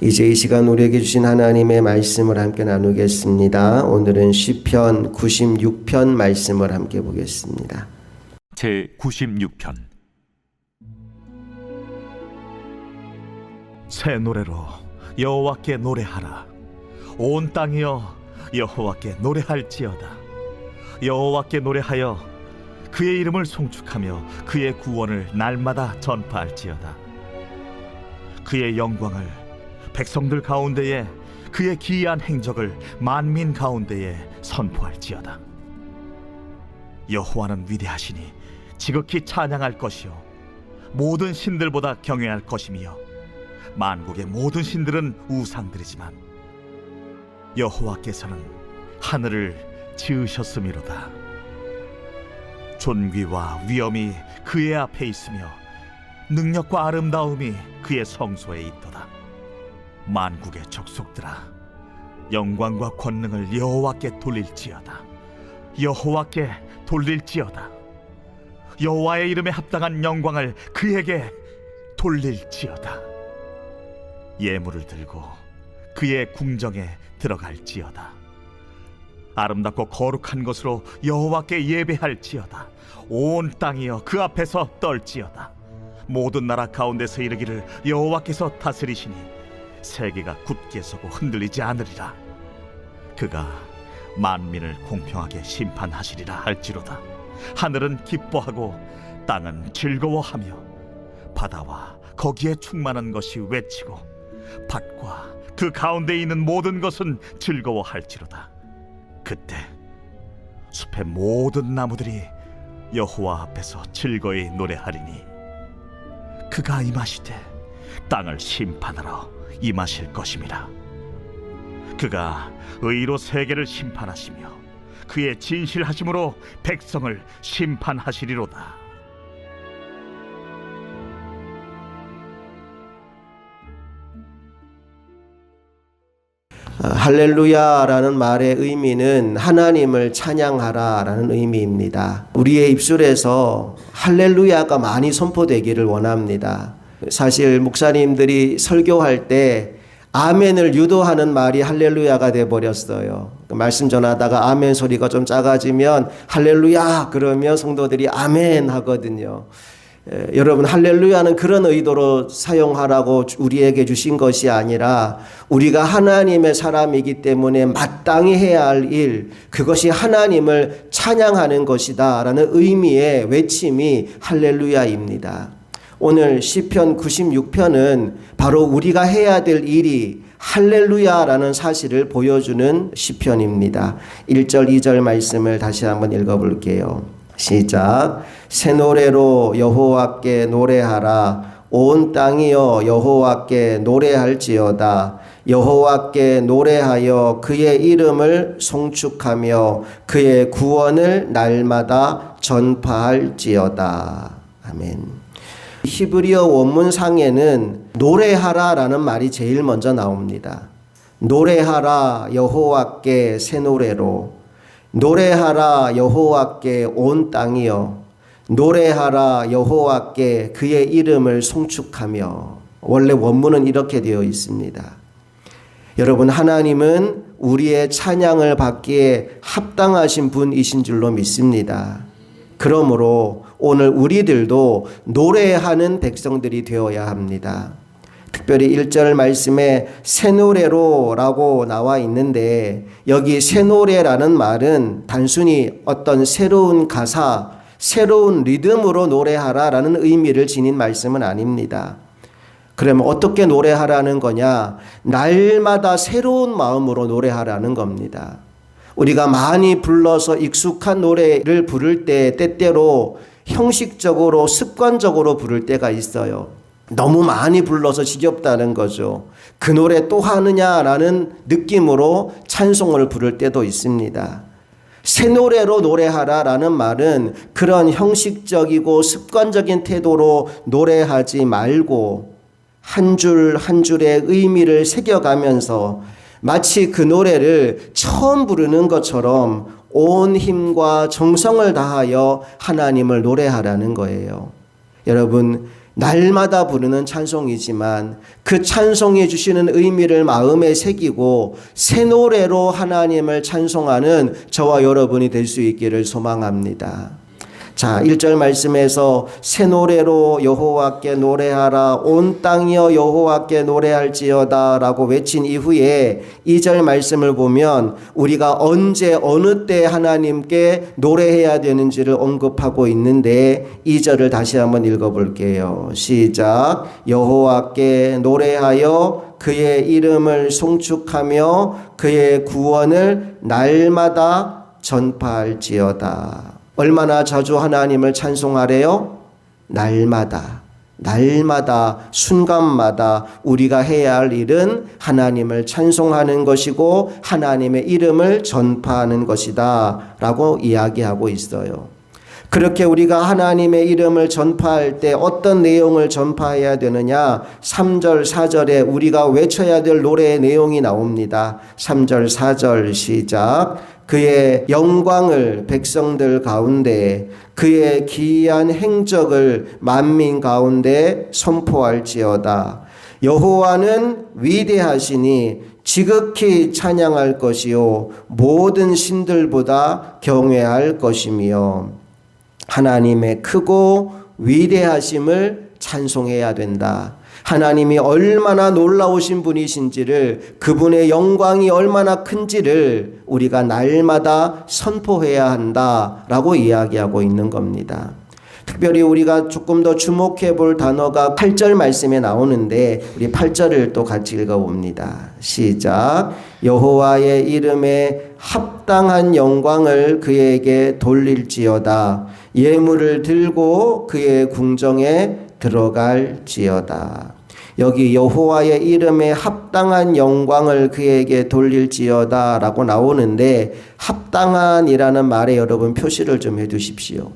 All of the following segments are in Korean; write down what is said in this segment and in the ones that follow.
이제 이 시간 우리에게 주신 하나님의 말씀을 함께 나누겠습니다. 오늘은 시편 96편 말씀을 함께 보겠습니다. 제 96편. 새 노래로 여호와께 노래하라. 온 땅이여 여호와께 노래할지어다. 여호와께 노래하여 그의 이름을 송축하며 그의 구원을 날마다 전파할지어다. 그의 영광을 백성들 가운데에, 그의 기이한 행적을 만민 가운데에 선포할지어다. 여호와는 위대하시니 지극히 찬양할 것이요 모든 신들보다 경외할 것이며, 만국의 모든 신들은 우상들이지만 여호와께서는 하늘을 지으셨음이로다. 존귀와 위엄이 그의 앞에 있으며 능력과 아름다움이 그의 성소에 있도다. 만국의 족속들아, 영광과 권능을 여호와께 돌릴지어다. 여호와께 돌릴지어다. 여호와의 이름에 합당한 영광을 그에게 돌릴지어다. 예물을 들고 그의 궁정에 들어갈지어다. 아름답고 거룩한 것으로 여호와께 예배할지어다. 온 땅이여 그 앞에서 떨지어다. 모든 나라 가운데서 이르기를 여호와께서 다스리시니 세계가 굳게 서고 흔들리지 않으리라. 그가 만민을 공평하게 심판하시리라 할지로다. 하늘은 기뻐하고 땅은 즐거워하며 바다와 거기에 충만한 것이 외치고 밭과 그 가운데 있는 모든 것은 즐거워할지로다. 그때 숲의 모든 나무들이 여호와 앞에서 즐거이 노래하리니 그가 임하시되 땅을 심판하러 임하실 것임이라. 그가 의로 세계를 심판하시며 그의 진실하심으로 백성을 심판하시리로다. 할렐루야라는 말의 의미는 하나님을 찬양하라라는 의미입니다. 우리의 입술에서 할렐루야가 많이 선포되기를 원합니다. 사실 목사님들이 설교할 때 아멘을 유도하는 말이 할렐루야가 돼버렸어요. 말씀 전하다가 아멘 소리가 좀 작아지면 할렐루야 그러면 성도들이 아멘 하거든요. 여러분, 할렐루야는 그런 의도로 사용하라고 우리에게 주신 것이 아니라 우리가 하나님의 사람이기 때문에 마땅히 해야 할 일, 그것이 하나님을 찬양하는 것이다 라는 의미의 외침이 할렐루야입니다. 오늘 시편 96편은 바로 우리가 해야 될 일이 할렐루야라는 사실을 보여주는 시편입니다. 1절 2절 말씀을 다시 한번 읽어볼게요. 시작. 새 노래로 여호와께 노래하라. 온 땅이여 여호와께 노래할지어다. 여호와께 노래하여 그의 이름을 송축하며 그의 구원을 날마다 전파할지어다. 아멘. 히브리어 원문상에는 노래하라라는 말이 제일 먼저 나옵니다. 노래하라 여호와께 새 노래로, 노래하라 여호와께 온 땅이여, 노래하라 여호와께 그의 이름을 송축하며. 원래 원문은 이렇게 되어 있습니다. 여러분, 하나님은 우리의 찬양을 받기에 합당하신 분이신 줄로 믿습니다. 그러므로 오늘 우리들도 노래하는 백성들이 되어야 합니다. 특별히 1절 말씀에 새 노래로 라고 나와 있는데, 여기 새 노래라는 말은 단순히 어떤 새로운 가사, 새로운 리듬으로 노래하라 라는 의미를 지닌 말씀은 아닙니다. 그러면 어떻게 노래하라는 거냐? 날마다 새로운 마음으로 노래하라는 겁니다. 우리가 많이 불러서 익숙한 노래를 부를 때 때때로 형식적으로 습관적으로 부를 때가 있어요. 너무 많이 불러서 지겹다는 거죠. 그 노래 또 하느냐라는 느낌으로 찬송을 부를 때도 있습니다. 새 노래로 노래하라라는 말은 그런 형식적이고 습관적인 태도로 노래하지 말고 한 줄 한 줄의 의미를 새겨가면서 마치 그 노래를 처음 부르는 것처럼 온 힘과 정성을 다하여 하나님을 노래하라는 거예요. 여러분, 날마다 부르는 찬송이지만 그 찬송해 주시는 의미를 마음에 새기고 새 노래로 하나님을 찬송하는 저와 여러분이 될 수 있기를 소망합니다. 자, 1절 말씀에서 새 노래로 여호와께 노래하라 온 땅이여 여호와께 노래할지어다 라고 외친 이후에 2절 말씀을 보면 우리가 언제 어느 때 하나님께 노래해야 되는지를 언급하고 있는데 2절을 다시 한번 읽어볼게요. 시작. 여호와께 노래하여 그의 이름을 송축하며 그의 구원을 날마다 전파할지어다. 얼마나 자주 하나님을 찬송하래요? 날마다 순간마다 우리가 해야 할 일은 하나님을 찬송하는 것이고 하나님의 이름을 전파하는 것이다 라고 이야기하고 있어요. 그렇게 우리가 하나님의 이름을 전파할 때 어떤 내용을 전파해야 되느냐? 3절 4절에 우리가 외쳐야 될 노래의 내용이 나옵니다. 3절 4절 시작. 그의 영광을 백성들 가운데 그의 기이한 행적을 만민 가운데 선포할지어다. 여호와는 위대하시니 지극히 찬양할 것이요 모든 신들보다 경외할 것이며 하나님의 크고 위대하심을 찬송해야 된다. 하나님이 얼마나 놀라우신 분이신지를, 그분의 영광이 얼마나 큰지를 우리가 날마다 선포해야 한다라고 이야기하고 있는 겁니다. 특별히 우리가 조금 더 주목해 볼 단어가 8절 말씀에 나오는데 우리 8절을 또 같이 읽어봅니다. 시작. 여호와의 이름에 합당한 영광을 그에게 돌릴지어다. 예물을 들고 그의 궁정에 들어갈지어다. 여기 여호와의 이름에 합당한 영광을 그에게 돌릴지어다 라고 나오는데 합당한이라는 말에 여러분 표시를 좀 해두십시오.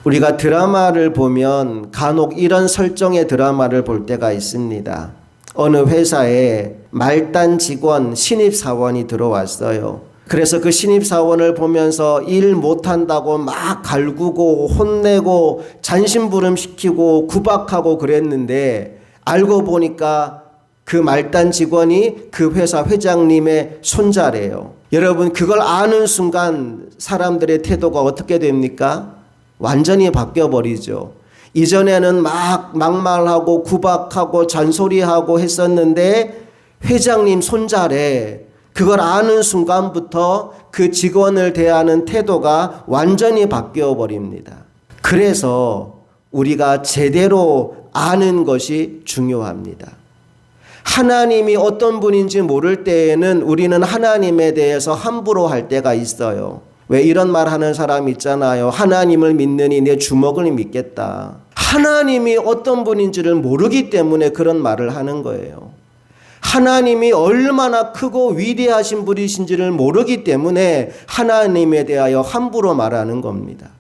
우리가 드라마를 보면 간혹 이런 설정의 드라마를 볼 때가 있습니다. 어느 회사에 말단 직원, 신입사원이 들어왔어요. 그래서 그 신입사원을 보면서 일 못한다고 막 갈구고 혼내고 잔심부름시키고 구박하고 그랬는데 알고 보니까 그 말단 직원이 그 회사 회장님의 손자래요. 여러분 그걸 아는 순간 사람들의 태도가 어떻게 됩니까? 완전히 바뀌어버리죠. 이전에는 막 막말하고 구박하고 잔소리하고 했었는데 회장님 손자래. 그걸 아는 순간부터 그 직원을 대하는 태도가 완전히 바뀌어 버립니다. 그래서 우리가 제대로 아는 것이 중요합니다. 하나님이 어떤 분인지 모를 때에는 우리는 하나님에 대해서 함부로 할 때가 있어요. 왜 이런 말 하는 사람 있잖아요. 하나님을 믿느니 내 주먹을 믿겠다. 하나님이 어떤 분인지를 모르기 때문에 그런 말을 하는 거예요. 하나님이 얼마나 크고 위대하신 분이신지를 모르기 때문에 하나님에 대하여 함부로 말하는 겁니다.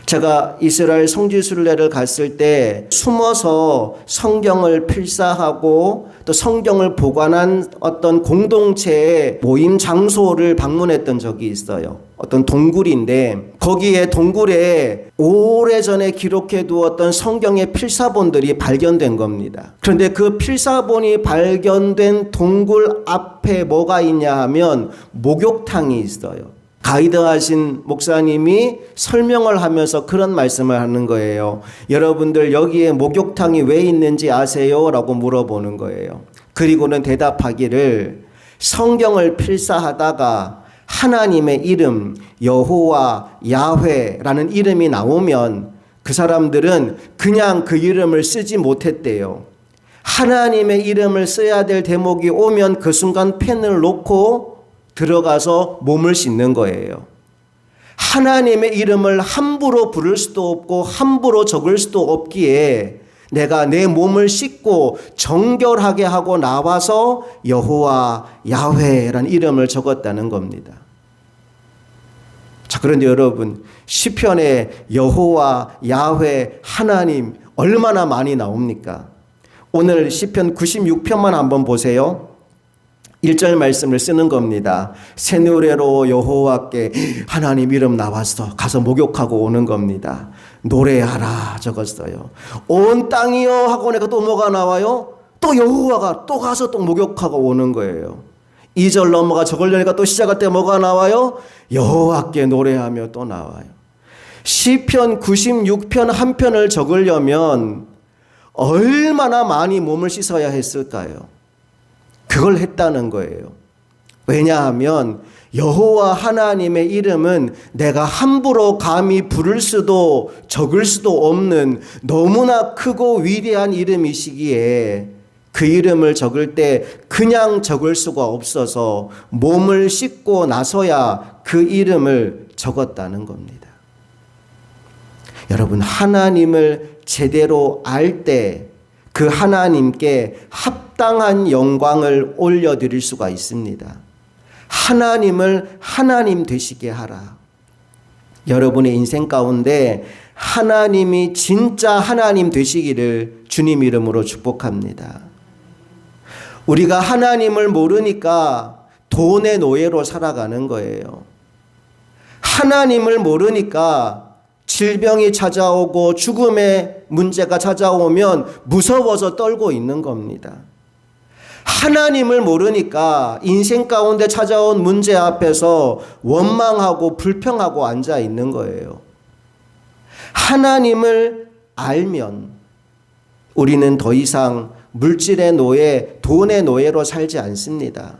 제가 이스라엘 성지순례를 갔을 때 숨어서 성경을 필사하고 또 성경을 보관한 어떤 공동체의 모임 장소를 방문했던 적이 있어요. 어떤 동굴인데 거기에 동굴에 오래전에 기록해 두었던 성경의 필사본들이 발견된 겁니다. 그런데 그 필사본이 발견된 동굴 앞에 뭐가 있냐 하면 목욕탕이 있어요. 가이드 하신 목사님이 설명을 하면서 그런 말씀을 하는 거예요. 여러분들 여기에 목욕탕이 왜 있는지 아세요? 라고 물어보는 거예요. 그리고는 대답하기를 성경을 필사하다가 하나님의 이름 여호와 야훼라는 이름이 나오면 그 사람들은 그냥 그 이름을 쓰지 못했대요. 하나님의 이름을 써야 될 대목이 오면 그 순간 펜을 놓고 들어가서 몸을 씻는 거예요. 하나님의 이름을 함부로 부를 수도 없고 함부로 적을 수도 없기에 내가 내 몸을 씻고 정결하게 하고 나와서 여호와 야훼라는 이름을 적었다는 겁니다. 자, 그런데 여러분 시편에 여호와 야훼 하나님 얼마나 많이 나옵니까? 오늘 시편 96편만 한번 보세요. 1절 말씀을 쓰는 겁니다. 새 노래로 여호와께 하나님 이름 나왔어. 가서 목욕하고 오는 겁니다. 노래하라 적었어요. 온 땅이여 하고 내가 또 뭐가 나와요? 또 여호와가 또 가서 또 목욕하고 오는 거예요. 2절 넘어가 적으려니까 또 시작할 때 뭐가 나와요? 여호와께 노래하며 또 나와요. 시편 96편 한 편을 적으려면 얼마나 많이 몸을 씻어야 했을까요? 그걸 했다는 거예요. 왜냐하면 여호와 하나님의 이름은 내가 함부로 감히 부를 수도 적을 수도 없는 너무나 크고 위대한 이름이시기에 그 이름을 적을 때 그냥 적을 수가 없어서 몸을 씻고 나서야 그 이름을 적었다는 겁니다. 여러분, 하나님을 제대로 알 때 그 하나님께 합당한 영광을 올려드릴 수가 있습니다. 하나님을 하나님 되시게 하라. 여러분의 인생 가운데 하나님이 진짜 하나님 되시기를 주님 이름으로 축복합니다. 우리가 하나님을 모르니까 돈의 노예로 살아가는 거예요. 하나님을 모르니까 질병이 찾아오고 죽음의 문제가 찾아오면 무서워서 떨고 있는 겁니다. 하나님을 모르니까 인생 가운데 찾아온 문제 앞에서 원망하고 불평하고 앉아 있는 거예요. 하나님을 알면 우리는 더 이상 물질의 노예, 돈의 노예로 살지 않습니다.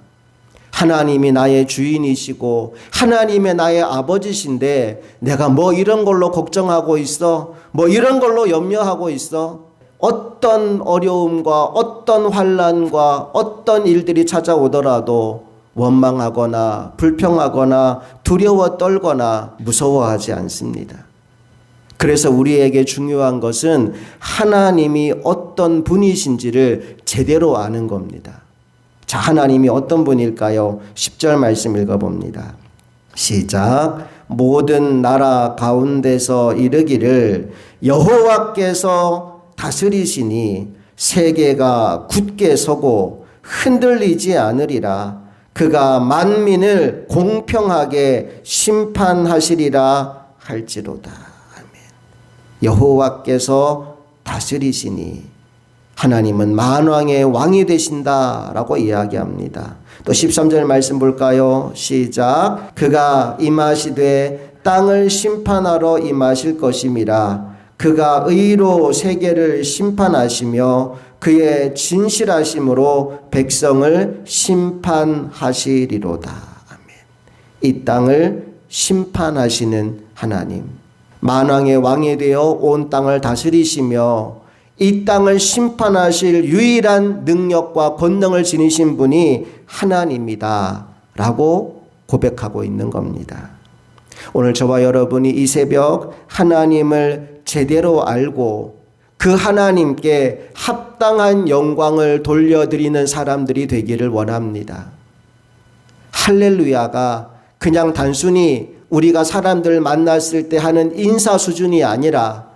하나님이 나의 주인이시고 하나님의 나의 아버지신데 내가 뭐 이런 걸로 걱정하고 있어? 뭐 이런 걸로 염려하고 있어? 어떤 어려움과 어떤 환난과 어떤 일들이 찾아오더라도 원망하거나 불평하거나 두려워 떨거나 무서워하지 않습니다. 그래서 우리에게 중요한 것은 하나님이 어떤 분이신지를 제대로 아는 겁니다. 자, 하나님이 어떤 분일까요? 10절 말씀 읽어봅니다. 시작. 모든 나라 가운데서 이르기를 여호와께서 다스리시니 세계가 굳게 서고 흔들리지 않으리라. 그가 만민을 공평하게 심판하시리라 할지로다. 아멘. 여호와께서 다스리시니 하나님은 만왕의 왕이 되신다라고 이야기합니다. 또 13절 말씀 볼까요? 시작. 그가 임하시되 땅을 심판하러 임하실 것임이라. 그가 의로 세계를 심판하시며 그의 진실하심으로 백성을 심판하시리로다. 아멘. 이 땅을 심판하시는 하나님, 만왕의 왕이 되어 온 땅을 다스리시며 이 땅을 심판하실 유일한 능력과 권능을 지니신 분이 하나님이다 라고 고백하고 있는 겁니다. 오늘 저와 여러분이 이 새벽 하나님을 제대로 알고 그 하나님께 합당한 영광을 돌려드리는 사람들이 되기를 원합니다. 할렐루야가 그냥 단순히 우리가 사람들 만났을 때 하는 인사 수준이 아니라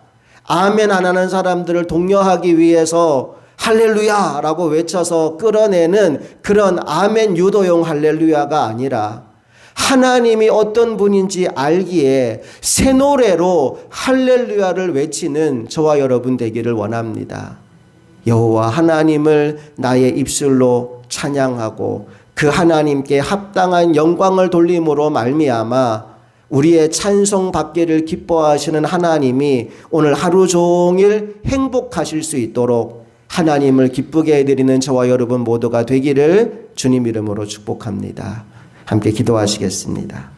아멘 안 하는 사람들을 독려하기 위해서 할렐루야라고 외쳐서 끌어내는 그런 아멘 유도용 할렐루야가 아니라 하나님이 어떤 분인지 알기에 새 노래로 할렐루야를 외치는 저와 여러분 되기를 원합니다. 여호와 하나님을 나의 입술로 찬양하고 그 하나님께 합당한 영광을 돌림으로 말미암아 우리의 찬송 받기를 기뻐하시는 하나님이 오늘 하루 종일 행복하실 수 있도록 하나님을 기쁘게 해드리는 저와 여러분 모두가 되기를 주님 이름으로 축복합니다. 함께 기도하시겠습니다.